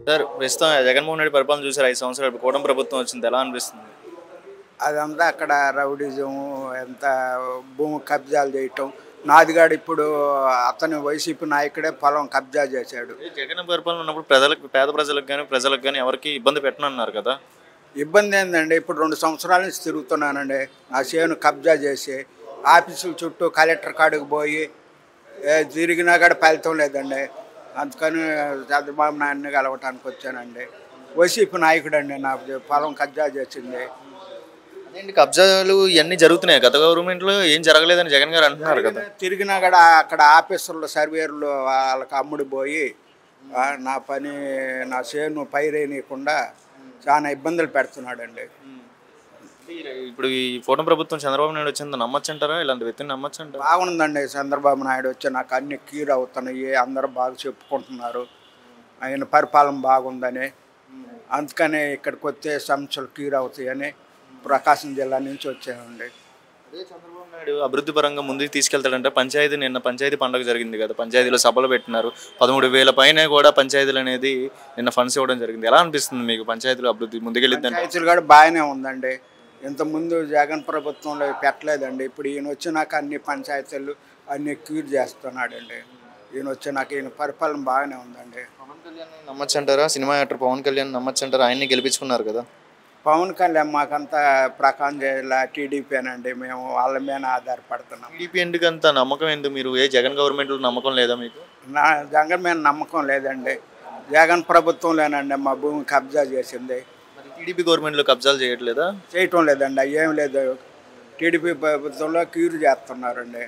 Sir ప్రస్తుతం జగన్మోహన్ రెడ్డి పరిపాలన చూసారు 5 సంవత్సరాలు. ఇప్పుడు కూటమి ప్రభుత్వం వచ్చింది. ఎలా అనిపిస్తుంది? అదంతా అక్కడ రౌడిజం ఎంత భూమి కబ్జాలు చేయటం. నాదిగాడు ఇప్పుడు అతను వైసీపీ నాయకుడే పొలం కబ్జా చేశాడు. జగన్ పరిపాలన ఉన్నప్పుడు పేద ప్రజలకు కానీ ఎవరికి ఇబ్బంది పెట్టనన్నారు కదా. ఇబ్బంది ఏందండి, ఇప్పుడు 2 సంవత్సరాల నుంచి తిరుగుతున్నానండి. నా చేను కబ్జా చేసి ఆఫీసుల చుట్టూ కలెక్టర్ కాడికి పోయి తిరిగినా కూడా ఫలితం లేదండి. అందుకని చంద్రబాబు నాయుడిని కలవటానికి వచ్చానండి. వైసీపీ నాయకుడు అండి నా పొలం కబ్జా చేసింది. అదేంటి కబ్జాలు ఇవన్నీ జరుగుతున్నాయి. గత గవర్నమెంట్లో ఏం జరగలేదని జగన్ గారు అంటున్నారు కదా. తిరిగినా కూడా అక్కడ ఆఫీసర్లు సర్వేర్లు వాళ్ళకి అమ్ముడు పోయి నా చేను పైరేయకుండా చాలా ఇబ్బందులు పెడుతున్నాడండి. ఇప్పుడు ఈ కూటమి ప్రభుత్వం చంద్రబాబు నాయుడు వచ్చింది నమ్మచ్చంటారా? ఇలాంటి వ్యక్తిని నమ్మచ్చంటారా? బాగుందండి. చంద్రబాబు నాయుడు వచ్చి నాకు అన్ని క్యూర్ అవుతున్నాయి, అందరూ బాగా చెప్పుకుంటున్నారు, ఆయన పరిపాలన బాగుందని. అందుకని ఇక్కడికి వస్తే సమస్యలు క్యూర్ అవుతాయని ప్రకాశం జిల్లా నుంచి వచ్చామండి. అదే చంద్రబాబు నాయుడు అభివృద్ధి పరంగా ముందుకు తీసుకెళ్తాడంటే నిన్న పంచాయతీ పండుగ జరిగింది కదా, పంచాయతీలో సభలు పెట్టినారు. 13,000 పైన కూడా పంచాయతీలు అనేది నిన్న ఫండ్స్ ఇవ్వడం జరిగింది. ఎలా అనిపిస్తుంది మీకు పంచాయతీలో అభివృద్ధి ముందుకెళ్ళిందంటే? పంచాయతీలు కూడా బాగానే ఉందండి. ఇంతకుముందు జగన్ ప్రభుత్వంలో పెట్టలేదండి. ఇప్పుడు ఈయన వచ్చినాక అన్ని పంచాయతీలు అన్ని క్యూర్ చేస్తున్నాడండి. ఈయన పరిపాలన బాగానే ఉందండి. పవన్ కళ్యాణ్ నమ్మచ్చంటారా? సినిమా యాక్టర్ పవన్ కళ్యాణ్ నమ్మచ్చంటారా? ఆయన్ని గెలిపించుకున్నారు కదా. పవన్ కళ్యాణ్ మాకంతా ప్రకాశం జిల్లా టీడీపీనండి. మేము వాళ్ళ మీద ఆధారపడుతున్నాం. టీడీపీ ఎందుకు అంత నమ్మకం? ఎందుకు మీరు జగన్ గవర్నమెంట్లో నమ్మకం లేదా మీకు? జగన్ మీద నమ్మకం లేదండి. జగన్ ప్రభుత్వంలోనండి మా భూమి కబ్జా చేసింది. టీడీపీ గవర్నమెంట్లో కబ్జాలు చేయట్లేదా? చేయటం లేదండి. ఏం లేదు, టీడీపీ ప్రభుత్వంలో క్యూర్ చేస్తున్నారండి.